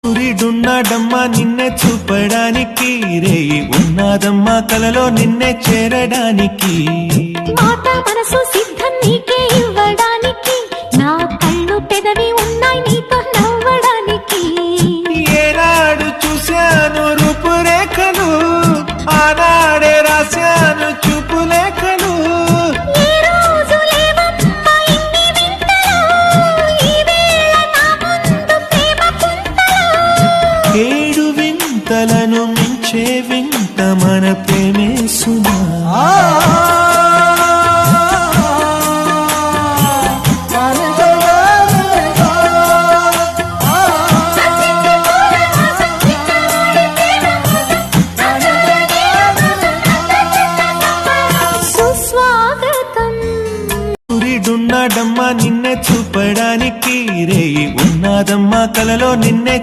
సూర్యుడున్నాడమ్మా నిన్నే చూపడానికి, రేయి ఉన్నాదమ్మా కలలో నిన్నే చేరడానికి. మాట మనసు సిద్ధం నీకే ఇవ్వడానికి, నా కళ్ళు పెదవి ఉన్నాయి నీతో నవ్వడానికి. ఏనాడు చూశాను రూపురేఖలు, ఆనాడే రాశాను చూపులేఖలు. ఈ రోజు లేవమ్మా ఇన్ని వింతలు, ఈ వేళ నా ముందు ప్రేమ పుంతలు. ఏడు వింతలను మించే వింత మన ప్రేమే సుమా. సూర్యుడున్నాడమ్మా నిన్నే చూపడానికి, రేయి ఉన్నాదమ్మా కలలో నిన్నే